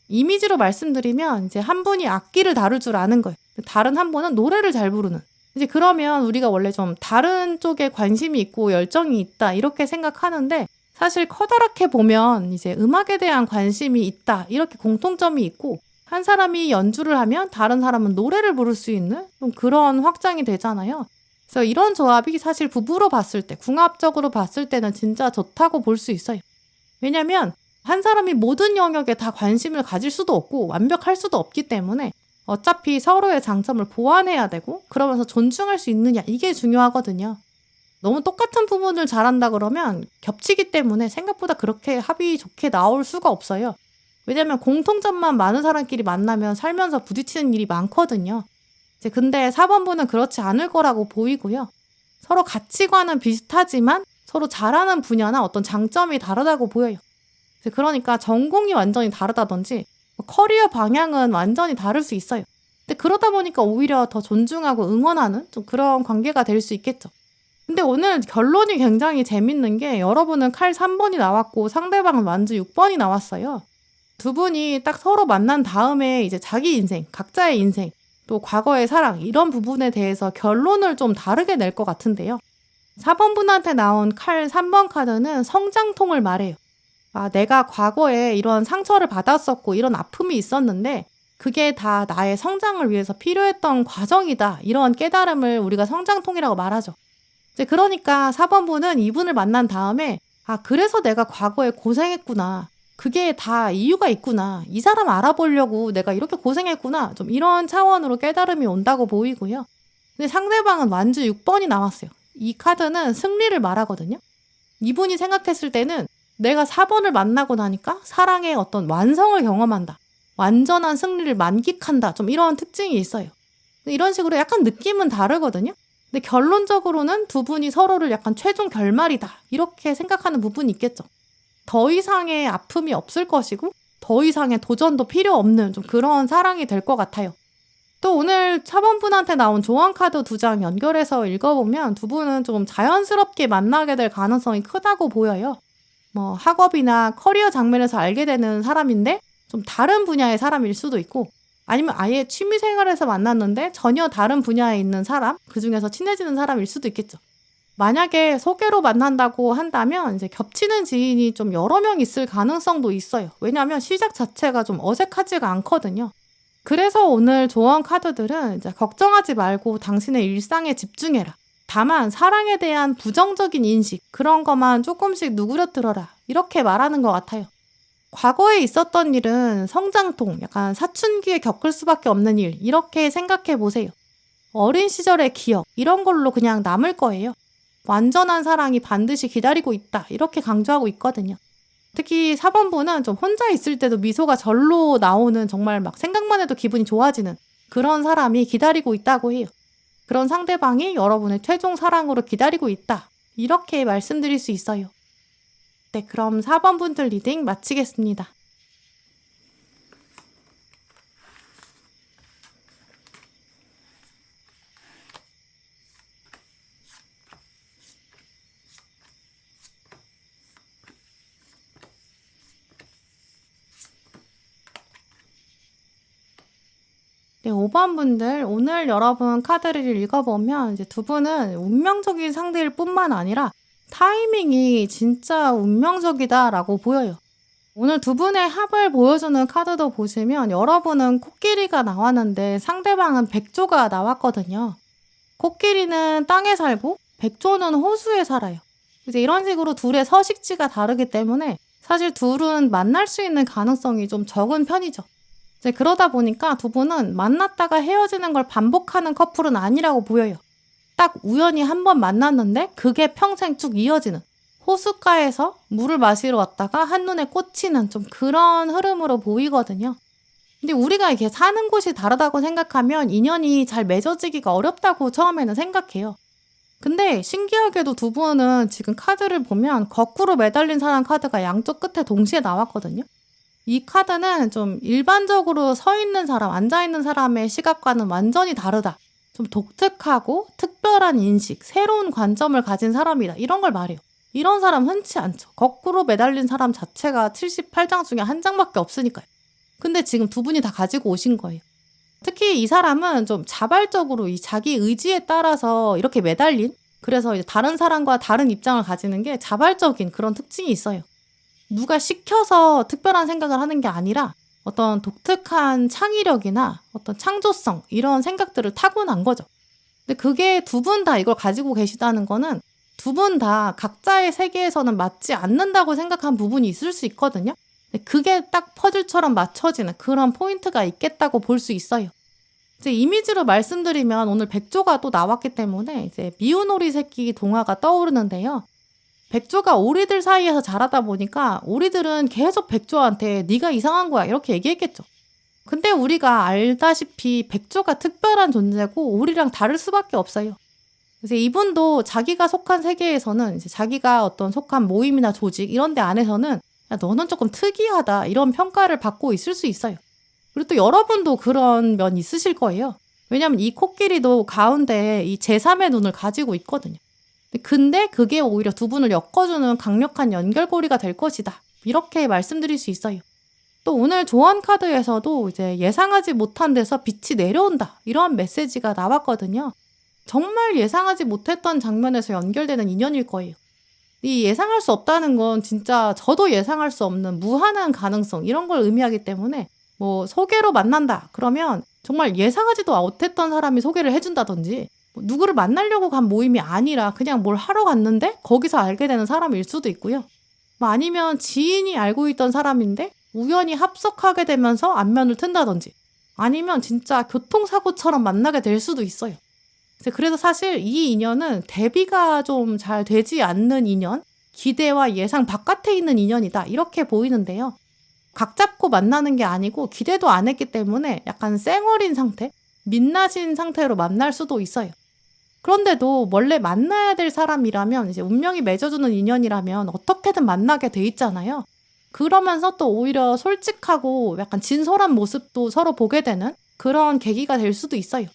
이미지로 말씀드리면 이제 한 분이 악기를 다룰 줄 아는 거예요. 다른 한 분은 노래를 잘 부르는. 이제 그러면 우리가 원래 좀 다른 쪽에 관심이 있고 열정이 있다 이렇게 생각하는데 사실 커다랗게 보면 이제 음악에 대한 관심이 있다 이렇게 공통점이 있고 한 사람이 연주를 하면 다른 사람은 노래를 부를 수 있는 좀 그런 확장이 되잖아요. 그래서 이런 조합이 사실 부부로 봤을 때, 궁합적으로 봤을 때는 진짜 좋다고 볼 수 있어요. 왜냐면 한 사람이 모든 영역에 다 관심을 가질 수도 없고 완벽할 수도 없기 때문에 어차피 서로의 장점을 보완해야 되고 그러면서 존중할 수 있느냐 이게 중요하거든요. 너무 똑같은 부분을 잘한다 그러면 겹치기 때문에 생각보다 그렇게 합이 좋게 나올 수가 없어요. 왜냐면 공통점만 많은 사람끼리 만나면 살면서 부딪히는 일이 많거든요. 이제 근데 4번분은 그렇지 않을 거라고 보이고요. 서로 가치관은 비슷하지만 서로 잘하는 분야나 어떤 장점이 다르다고 보여요. 이제 그러니까 전공이 완전히 다르다든지 커리어 방향은 완전히 다를 수 있어요. 근데 그러다 보니까 오히려 더 존중하고 응원하는 좀 그런 관계가 될 수 있겠죠. 근데 오늘 결론이 굉장히 재밌는 게 여러분은 칼 3번이 나왔고 상대방은 완주 6번이 나왔어요. 두 분이 딱 서로 만난 다음에 이제 자기 인생, 각자의 인생, 또 과거의 사랑 이런 부분에 대해서 결론을 좀 다르게 낼 것 같은데요. 4번 분한테 나온 칼 3번 카드는 성장통을 말해요. 아, 내가 과거에 이런 상처를 받았었고 이런 아픔이 있었는데 그게 다 나의 성장을 위해서 필요했던 과정이다. 이런 깨달음을 우리가 성장통이라고 말하죠. 이제 그러니까 4번 분은 이분을 만난 다음에 아, 그래서 내가 과거에 고생했구나. 그게 다 이유가 있구나. 이 사람 알아보려고 내가 이렇게 고생했구나. 좀 이런 차원으로 깨달음이 온다고 보이고요. 근데 상대방은 완주 6번이 나왔어요. 이 카드는 승리를 말하거든요. 이분이 생각했을 때는 내가 4번을 만나고 나니까 사랑의 어떤 완성을 경험한다. 완전한 승리를 만끽한다. 좀 이런 특징이 있어요. 이런 식으로 약간 느낌은 다르거든요. 근데 결론적으로는 두 분이 서로를 약간 최종 결말이다. 이렇게 생각하는 부분이 있겠죠. 더 이상의 아픔이 없을 것이고 더 이상의 도전도 필요 없는 좀 그런 사랑이 될 것 같아요. 또 오늘 4번분한테 나온 조언카드 2장 연결해서 읽어보면 두 분은 좀 자연스럽게 만나게 될 가능성이 크다고 보여요. 뭐 학업이나 커리어 장면에서 알게 되는 사람인데 좀 다른 분야의 사람일 수도 있고 아니면 아예 취미생활에서 만났는데 전혀 다른 분야에 있는 사람, 그중에서 친해지는 사람일 수도 있겠죠. 만약에 소개로 만난다고 한다면 이제 겹치는 지인이 좀 여러 명 있을 가능성도 있어요. 왜냐하면 시작 자체가 좀 어색하지가 않거든요. 그래서 오늘 조언 카드들은 이제 걱정하지 말고 당신의 일상에 집중해라. 다만 사랑에 대한 부정적인 인식 그런 것만 조금씩 누그러뜨려라. 이렇게 말하는 것 같아요. 과거에 있었던 일은 성장통, 약간 사춘기에 겪을 수밖에 없는 일 이렇게 생각해 보세요. 어린 시절의 기억 이런 걸로 그냥 남을 거예요. 완전한 사랑이 반드시 기다리고 있다. 이렇게 강조하고 있거든요. 특히 4번분은 좀 혼자 있을 때도 미소가 절로 나오는 정말 막 생각만 해도 기분이 좋아지는 그런 사람이 기다리고 있다고 해요. 그런 상대방이 여러분의 최종 사랑으로 기다리고 있다. 이렇게 말씀드릴 수 있어요. 네, 그럼 4번분들 리딩 마치겠습니다. 네, 5번 분들, 오늘 여러분 카드를 읽어보면 이제 두 분은 운명적인 상대일 뿐만 아니라 타이밍이 진짜 운명적이다라고 보여요. 오늘 두 분의 합을 보여주는 카드도 보시면 여러분은 코끼리가 나왔는데 상대방은 백조가 나왔거든요. 코끼리는 땅에 살고 백조는 호수에 살아요. 이제 이런 식으로 둘의 서식지가 다르기 때문에 사실 둘은 만날 수 있는 가능성이 좀 적은 편이죠. 이제 그러다 보니까 두 분은 만났다가 헤어지는 걸 반복하는 커플은 아니라고 보여요. 딱 우연히 한 번 만났는데 그게 평생 쭉 이어지는 호숫가에서 물을 마시러 왔다가 한눈에 꽂히는 좀 그런 흐름으로 보이거든요. 근데 우리가 이렇게 사는 곳이 다르다고 생각하면 인연이 잘 맺어지기가 어렵다고 처음에는 생각해요. 근데 신기하게도 두 분은 지금 카드를 보면 거꾸로 매달린 사람 카드가 양쪽 끝에 동시에 나왔거든요. 이 카드는 좀 일반적으로 서 있는 사람, 앉아 있는 사람의 시각과는 완전히 다르다. 좀 독특하고 특별한 인식, 새로운 관점을 가진 사람이다. 이런 걸 말해요. 이런 사람 흔치 않죠. 거꾸로 매달린 사람 자체가 78장 중에 한 장밖에 없으니까요. 근데 지금 두 분이 다 가지고 오신 거예요. 특히 이 사람은 좀 자발적으로 이 자기 의지에 따라서 이렇게 매달린, 그래서 이제 다른 사람과 다른 입장을 가지는 게 자발적인 그런 특징이 있어요. 누가 시켜서 특별한 생각을 하는 게 아니라 어떤 독특한 창의력이나 어떤 창조성 이런 생각들을 타고난 거죠. 근데 그게 두 분 다 이걸 가지고 계시다는 거는 두 분 다 각자의 세계에서는 맞지 않는다고 생각한 부분이 있을 수 있거든요. 근데 그게 딱 퍼즐처럼 맞춰지는 그런 포인트가 있겠다고 볼 수 있어요. 이제 이미지로 말씀드리면 오늘 백조가 또 나왔기 때문에 이제 미운 오리 새끼 동화가 떠오르는데요. 백조가 오리들 사이에서 자라다 보니까 오리들은 계속 백조한테 네가 이상한 거야 이렇게 얘기했겠죠. 근데 우리가 알다시피 백조가 특별한 존재고 오리랑 다를 수밖에 없어요. 그래서 이분도 자기가 속한 세계에서는 이제 자기가 어떤 속한 모임이나 조직 이런 데 안에서는 야, 너는 조금 특이하다 이런 평가를 받고 있을 수 있어요. 그리고 또 여러분도 그런 면 있으실 거예요. 왜냐하면 이 코끼리도 가운데에 이 제3의 눈을 가지고 있거든요. 근데 그게 오히려 두 분을 엮어주는 강력한 연결고리가 될 것이다. 이렇게 말씀드릴 수 있어요. 또 오늘 조언 카드에서도 이제 예상하지 못한 데서 빛이 내려온다. 이런 메시지가 나왔거든요. 정말 예상하지 못했던 장면에서 연결되는 인연일 거예요. 이 예상할 수 없다는 건 진짜 저도 예상할 수 없는 무한한 가능성 이런 걸 의미하기 때문에 뭐 소개로 만난다. 그러면 정말 예상하지도 못했던 사람이 소개를 해준다든지 누구를 만나려고 간 모임이 아니라 그냥 뭘 하러 갔는데 거기서 알게 되는 사람일 수도 있고요. 뭐 아니면 지인이 알고 있던 사람인데 우연히 합석하게 되면서 안면을 튼다든지 아니면 진짜 교통사고처럼 만나게 될 수도 있어요. 그래서 사실 이 인연은 대비가 좀 잘 되지 않는 인연, 기대와 예상 바깥에 있는 인연이다 이렇게 보이는데요. 각 잡고 만나는 게 아니고 기대도 안 했기 때문에 약간 쌩얼인 상태, 민낯인 상태로 만날 수도 있어요. 그런데도 원래 만나야 될 사람이라면 이제 운명이 맺어주는 인연이라면 어떻게든 만나게 돼 있잖아요. 그러면서 또 오히려 솔직하고 약간 진솔한 모습도 서로 보게 되는 그런 계기가 될 수도 있어요.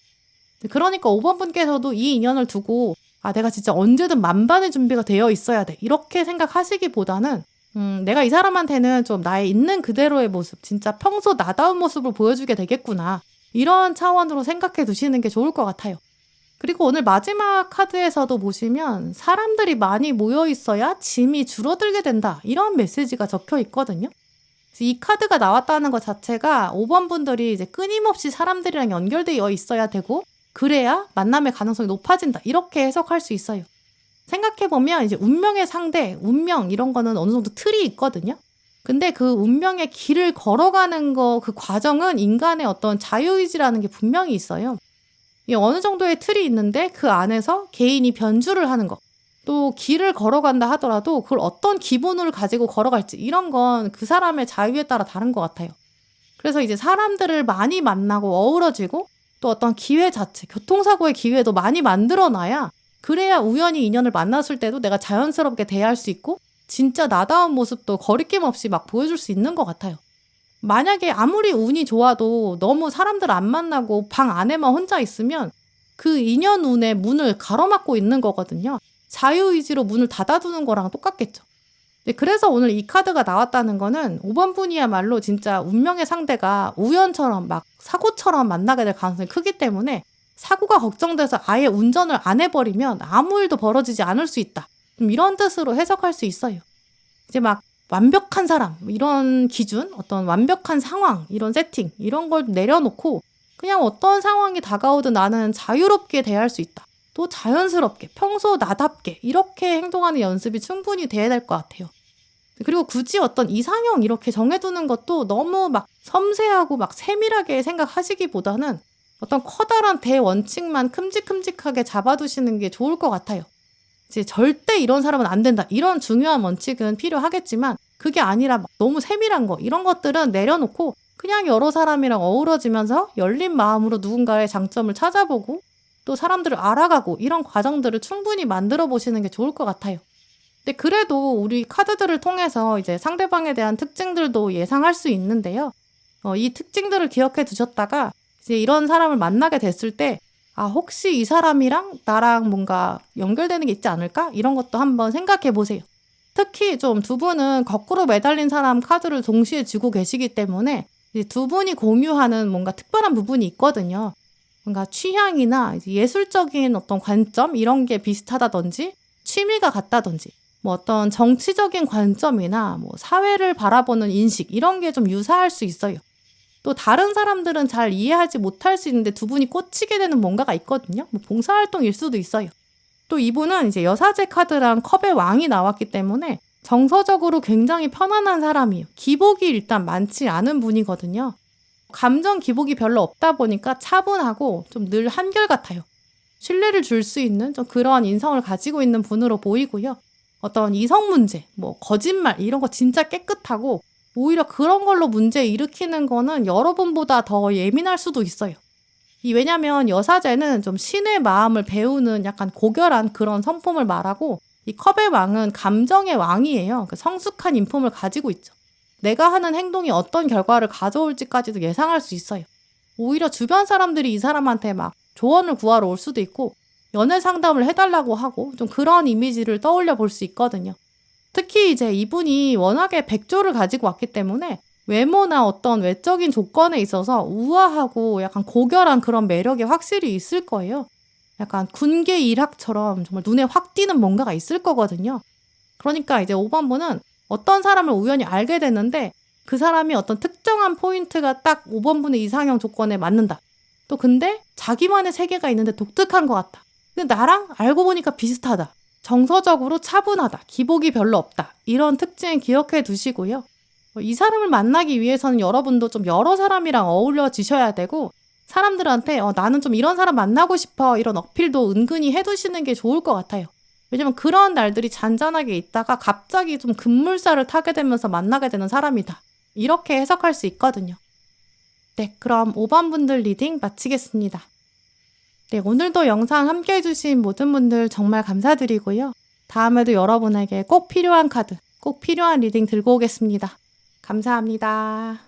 그러니까 5번 분께서도 이 인연을 두고 아 내가 진짜 언제든 만반의 준비가 되어 있어야 돼 이렇게 생각하시기보다는 내가 이 사람한테는 좀 나의 있는 그대로의 모습 진짜 평소 나다운 모습을 보여주게 되겠구나 이런 차원으로 생각해 두시는 게 좋을 것 같아요. 그리고 오늘 마지막 카드에서도 보시면 사람들이 많이 모여 있어야 짐이 줄어들게 된다 이런 메시지가 적혀 있거든요. 이 카드가 나왔다는 것 자체가 5번 분들이 이제 끊임없이 사람들이랑 연결되어 있어야 되고 그래야 만남의 가능성이 높아진다 이렇게 해석할 수 있어요. 생각해보면 이제 운명의 상대, 운명 이런 거는 어느 정도 틀이 있거든요. 근데 그 운명의 길을 걸어가는 그 과정은 인간의 어떤 자유의지라는 게 분명히 있어요. 어느 정도의 틀이 있는데 그 안에서 개인이 변주를 하는 거. 또 길을 걸어간다 하더라도 그걸 어떤 기본을 가지고 걸어갈지 이런 건 그 사람의 자유에 따라 다른 것 같아요. 그래서 이제 사람들을 많이 만나고 어우러지고 또 어떤 기회 자체, 교통사고의 기회도 많이 만들어놔야 그래야 우연히 인연을 만났을 때도 내가 자연스럽게 대할 수 있고 진짜 나다운 모습도 거리낌 없이 막 보여줄 수 있는 것 같아요. 만약에 아무리 운이 좋아도 너무 사람들 안 만나고 방 안에만 혼자 있으면 그 인연 운의 문을 가로막고 있는 거거든요. 자유의지로 문을 닫아두는 거랑 똑같겠죠. 그래서 오늘 이 카드가 나왔다는 거는 5번 분이야말로 진짜 운명의 상대가 우연처럼 막 사고처럼 만나게 될 가능성이 크기 때문에 사고가 걱정돼서 아예 운전을 안 해버리면 아무 일도 벌어지지 않을 수 있다. 이런 뜻으로 해석할 수 있어요. 이제 막 완벽한 사람 이런 기준, 어떤 완벽한 상황 이런 세팅 이런 걸 내려놓고 그냥 어떤 상황이 다가오든 나는 자유롭게 대할 수 있다. 또 자연스럽게 평소 나답게 이렇게 행동하는 연습이 충분히 돼야 될 것 같아요. 그리고 굳이 어떤 이상형 이렇게 정해두는 것도 너무 막 섬세하고 막 세밀하게 생각하시기보다는 어떤 커다란 대원칙만 큼직큼직하게 잡아두시는 게 좋을 것 같아요. 이제 절대 이런 사람은 안 된다. 이런 중요한 원칙은 필요하겠지만 그게 아니라 막 너무 세밀한 거 이런 것들은 내려놓고 그냥 여러 사람이랑 어우러지면서 열린 마음으로 누군가의 장점을 찾아보고 또 사람들을 알아가고 이런 과정들을 충분히 만들어 보시는 게 좋을 것 같아요. 근데 그래도 우리 카드들을 통해서 이제 상대방에 대한 특징들도 예상할 수 있는데요. 이 특징들을 기억해 두셨다가 이제 이런 사람을 만나게 됐을 때 혹시 이 사람이랑 나랑 뭔가 연결되는 게 있지 않을까? 이런 것도 한번 생각해 보세요. 특히 좀 두 분은 거꾸로 매달린 사람 카드를 동시에 쥐고 계시기 때문에 이제 두 분이 공유하는 뭔가 특별한 부분이 있거든요. 뭔가 취향이나 이제 예술적인 어떤 관점 이런 게 비슷하다든지 취미가 같다든지 뭐 어떤 정치적인 관점이나 뭐 사회를 바라보는 인식 이런 게 좀 유사할 수 있어요. 또 다른 사람들은 잘 이해하지 못할 수 있는데 두 분이 꽂히게 되는 뭔가가 있거든요. 뭐 봉사활동일 수도 있어요. 또 이분은 이제 여사제 카드랑 컵의 왕이 나왔기 때문에 정서적으로 굉장히 편안한 사람이에요. 기복이 일단 많지 않은 분이거든요. 감정 기복이 별로 없다 보니까 차분하고 좀 늘 한결같아요. 신뢰를 줄 수 있는 좀 그런 인성을 가지고 있는 분으로 보이고요. 어떤 이성 문제, 뭐 거짓말 이런 거 진짜 깨끗하고 오히려 그런 걸로 문제 일으키는 거는 여러분보다 더 예민할 수도 있어요. 왜냐면 여사제는 좀 신의 마음을 배우는 약간 고결한 그런 성품을 말하고 이 컵의 왕은 감정의 왕이에요. 성숙한 인품을 가지고 있죠. 내가 하는 행동이 어떤 결과를 가져올지까지도 예상할 수 있어요. 오히려 주변 사람들이 이 사람한테 막 조언을 구하러 올 수도 있고 연애 상담을 해달라고 하고 좀 그런 이미지를 떠올려 볼 수 있거든요. 특히 이제 이분이 워낙에 백조를 가지고 왔기 때문에 외모나 어떤 외적인 조건에 있어서 우아하고 약간 고결한 그런 매력이 확실히 있을 거예요. 약간 군계 일학처럼 정말 눈에 확 띄는 뭔가가 있을 거거든요. 그러니까 이제 5번분은 어떤 사람을 우연히 알게 됐는데 그 사람이 어떤 특정한 포인트가 딱 5번분의 이상형 조건에 맞는다. 또 근데 자기만의 세계가 있는데 독특한 것 같다. 근데 나랑 알고 보니까 비슷하다. 정서적으로 차분하다. 기복이 별로 없다. 이런 특징 기억해 두시고요. 이 사람을 만나기 위해서는 여러분도 좀 여러 사람이랑 어울려지셔야 되고 사람들한테 나는 좀 이런 사람 만나고 싶어 이런 어필도 은근히 해두시는 게 좋을 것 같아요. 왜냐면 그런 날들이 잔잔하게 있다가 갑자기 좀 급물살을 타게 되면서 만나게 되는 사람이다. 이렇게 해석할 수 있거든요. 네, 그럼 5번 분들 리딩 마치겠습니다. 네, 오늘도 영상 함께 해주신 모든 분들 정말 감사드리고요. 다음에도 여러분에게 꼭 필요한 카드, 꼭 필요한 리딩 들고 오겠습니다. 감사합니다.